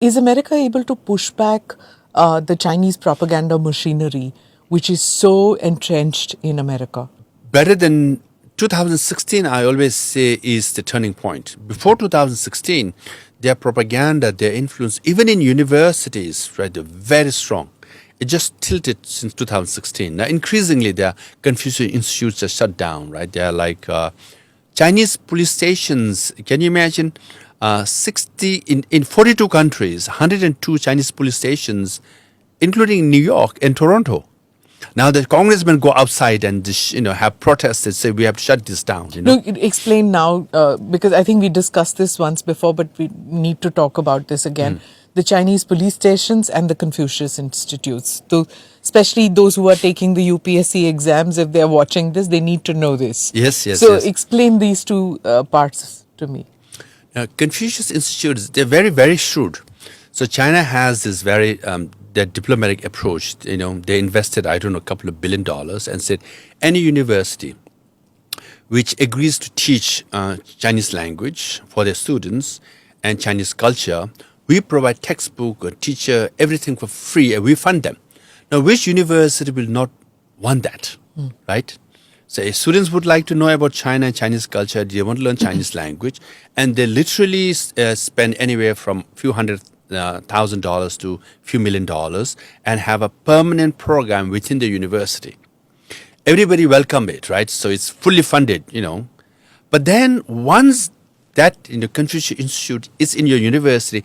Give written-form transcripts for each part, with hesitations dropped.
Is America able to push back the Chinese propaganda machinery, which is so entrenched in America? Better than 2016, I always say, is the turning point. Before 2016, their propaganda, their influence, even in universities, right, they're very strong. It just tilted since 2016. Now, increasingly, their Confucius institutes are shut down, right? They're like Chinese police stations. Can you imagine? 60 in 42 countries, 102 Chinese police stations, including New York and Toronto. Now the congressmen go outside and have protests and say we have to shut this down. No, explain now, because I think we discussed this once before, but we need to talk about this again. The Chinese police stations and the Confucius institutes. So, especially those who are taking the UPSC exams, if they're watching this, they need to know this. Yes. So explain these two parts to me. Confucius institutes, they're very, very shrewd. So China has this very their diplomatic approach. They invested, I don't know, a couple of $1 billion and said any university which agrees to teach Chinese language for their students and Chinese culture, we provide textbook, a teacher, everything for free, and we fund them. Now, which university will not want that, right? So if students would like to know about China and Chinese culture, they want to learn Chinese language, and they literally spend anywhere from a few $100,000 to a few $1 million and have a permanent program within the university. Everybody welcome it, right? So it's fully funded, But then once that Confucius Institute is in your university,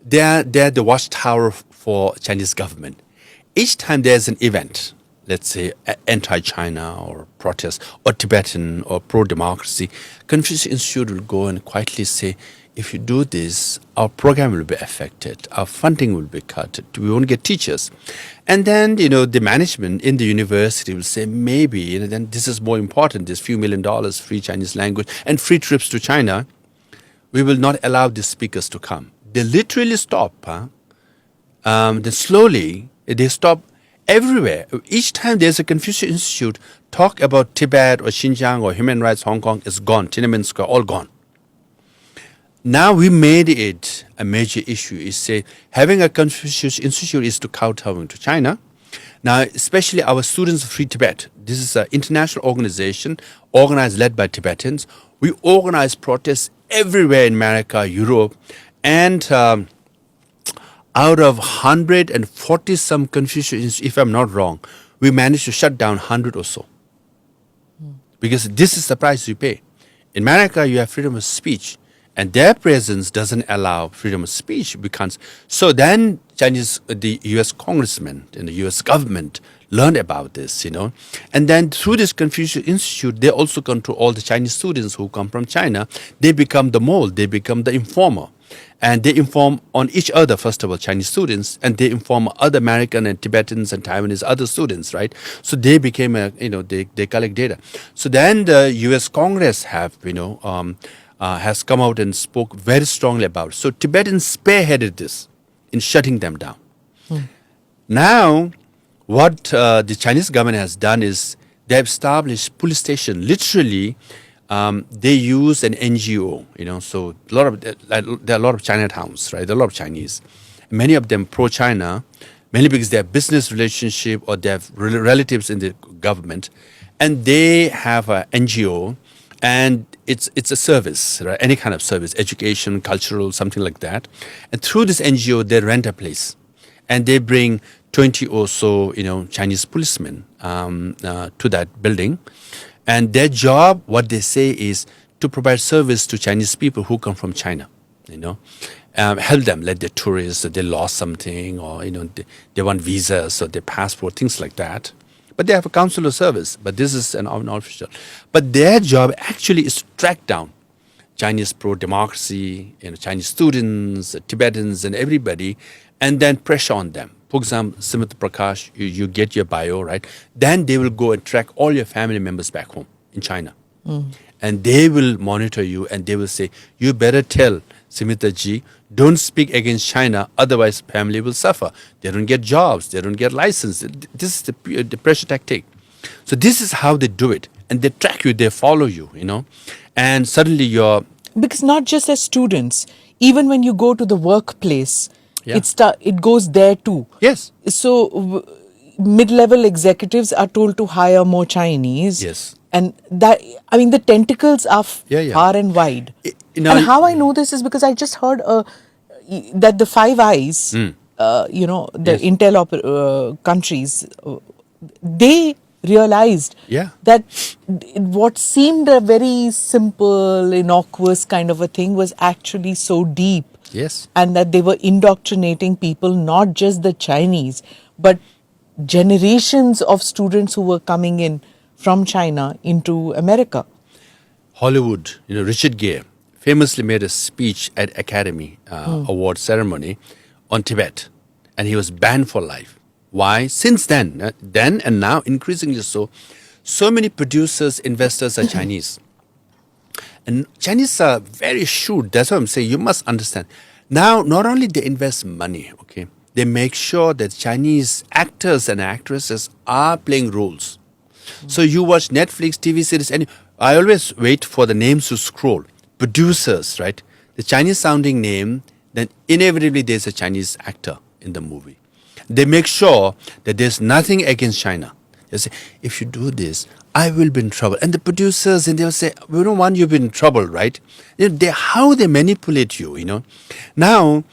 they're the watchtower for Chinese government. Each time there's an event, let's say anti-China or protest or Tibetan or pro-democracy, Confucius Institute will go and quietly say, if you do this, our program will be affected, our funding will be cut, we won't get teachers. And then, the management in the university will say, maybe, then this is more important, this few $1 million, free Chinese language, and free trips to China, we will not allow these speakers to come. They literally stop. Then slowly, they stop everywhere. Each time there's a Confucius Institute, talk about Tibet or Xinjiang or human rights, Hong Kong is gone. Tiananmen Square, all gone. Now we made it a major issue. Is say having a Confucius Institute is to kowtow to China. Now, especially our Students of Free Tibet. This is an international organization organized, led by Tibetans. We organize protests everywhere in America, Europe, and out of 140 some Confucius, if I'm not wrong, we managed to shut down 100 or so. Because this is the price you pay. In America, you have freedom of speech. And their presence doesn't allow freedom of speech. So then the U.S. congressmen and the U.S. government learned about this, And then through this Confucius Institute, they also control all the Chinese students who come from China. They become the mold. They become the informer. And they inform on each other, first of all, Chinese students, and they inform other American and Tibetans and Taiwanese other students, right? So they became they collect data. So then the U.S. Congress has come out and spoke very strongly about it. So Tibetans spearheaded this in shutting them down. Now, what the Chinese government has done is they have established police station. Literally, they use an NGO. So there are a lot of Chinatowns, right? There are a lot of Chinese. Many of them pro-China, mainly because they have business relationship or they have relatives in the government, and they have an NGO. And it's a service, right? Any kind of service, education, cultural, something like that. And through this NGO, they rent a place, and they bring 20 or so, Chinese policemen to that building. And their job, what they say, is to provide service to Chinese people who come from China. Help them, let the tourists, they lost something, or they want visas or their passport, things like that. But they have a consular service, but this is an unofficial. But their job actually is to track down Chinese pro-democracy, Chinese students, Tibetans, and everybody, and then pressure on them. For example, Sumit Prakash, you get your bio, right? Then they will go and track all your family members back home in China. And they will monitor you, and they will say, you better tell Simita ji, don't speak against China, otherwise family will suffer. They don't get jobs, they don't get license. This is the pressure tactic. So this is how they do it. And they track you, they follow you, And suddenly you're... Because not just as students, even when you go to the workplace, Yeah. It goes there too. Yes. So mid-level executives are told to hire more Chinese. Yes. And that, I mean, the tentacles are Yeah. far and wide. Now- And how I know this is because I just heard that the Five Eyes, the Yes. Intel countries, they realized Yeah. that what seemed a very simple, innocuous kind of a thing was actually so deep. Yes. And that they were indoctrinating people, not just the Chinese, but generations of students who were coming in from China into America. Hollywood, Richard Gere famously made a speech at Academy Award ceremony on Tibet, and he was banned for life. Why? Since then and now increasingly so many producers, investors are Chinese. And Chinese are very shrewd. That's what I'm saying. You must understand. Now, not only they invest money, okay, they make sure that Chinese actors and actresses are playing roles. So you watch Netflix, TV series, and I always wait for the names to scroll. Producers, right? The Chinese sounding name, then inevitably there's a Chinese actor in the movie. They make sure that there's nothing against China. They say, if you do this, I will be in trouble. And the producers, and they'll say, we don't want you to be in trouble, right? How they manipulate you, Now,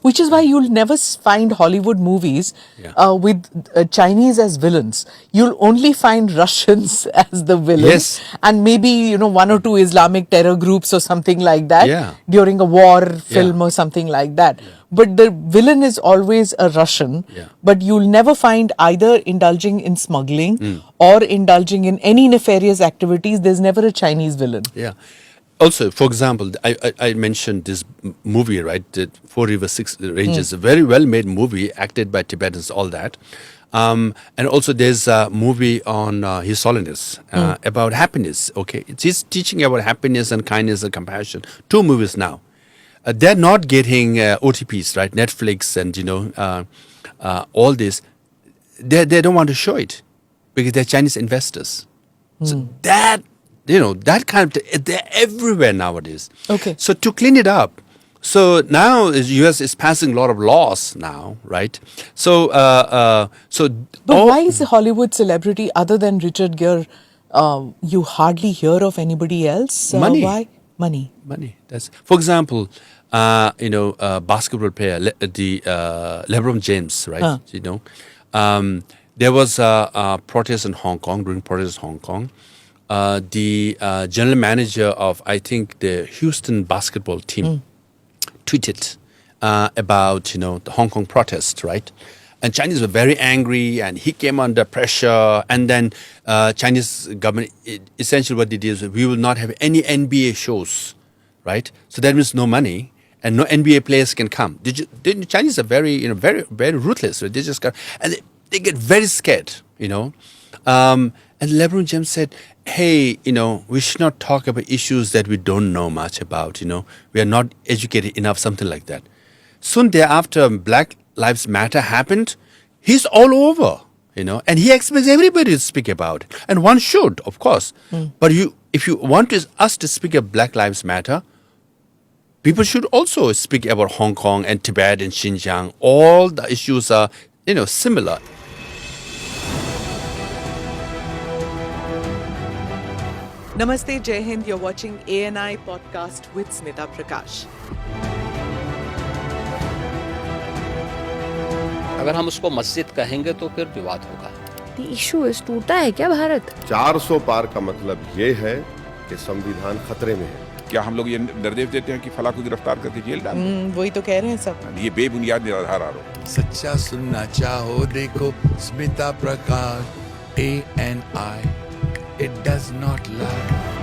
Which is why you'll never find Hollywood movies with Chinese as villains. You'll only find Russians as the villains. Yes. And maybe, one or two Islamic terror groups or something like that Yeah. during a war film or something like that. But the villain is always a Russian. Yeah. But you'll never find either indulging in smuggling or indulging in any nefarious activities. There's never a Chinese villain. Yeah. Also, for example, I mentioned this movie, right? The Four Rivers, Six Ranges, a very well-made movie, acted by Tibetans, all that. And also there's a movie on His Holiness about happiness, okay? He's teaching about happiness and kindness and compassion. 2 movies now. They're not getting OTPs, right? Netflix and, all this. They don't want to show it because they're Chinese investors. So that kind of, they're everywhere nowadays. Okay. So to clean it up, so now the U.S. is passing a lot of laws now, right? So, But why is a Hollywood celebrity other than Richard Gere, you hardly hear of anybody else? Money. Why? Money. Money. That's, for example, basketball player, LeBron James, right? There was a protest in Hong Kong, during protests in Hong Kong. The general manager of, I think, the Houston basketball team tweeted about, the Hong Kong protest, right? And Chinese were very angry, and he came under pressure. And then Chinese government, essentially what they did is, we will not have any NBA shows, right? So that means no money, and no NBA players can come. The Chinese are very, very, very ruthless. Right? They just got, and they get very scared, And LeBron James said, hey, we should not talk about issues that we don't know much about, We are not educated enough, something like that. Soon thereafter, Black Lives Matter happened. He's all over, and he expects everybody to speak about it. And one should, of course. But if you want us to speak of Black Lives Matter, people should also speak about Hong Kong and Tibet and Xinjiang. All the issues are, similar. Namaste, Jai Hind. You're watching ANI podcast with Smita Prakash. अगर हम उसको मस्जिद कहेंगे तो फिर विवाद होगा। The issue is टूटा है क्या भारत? 400 पार का मतलब ये है कि संविधान खतरे में है। क्या हम लोग ये निर्देश देते हैं कि फला को गिरफ्तार करके जेल डाल दें? वही तो कह रहे हैं सब। ये बेबुनियाद निराधार आरोप। सच्चा सुनना चाहो देखो स्मिता प्रकाश ANI, it does not lie.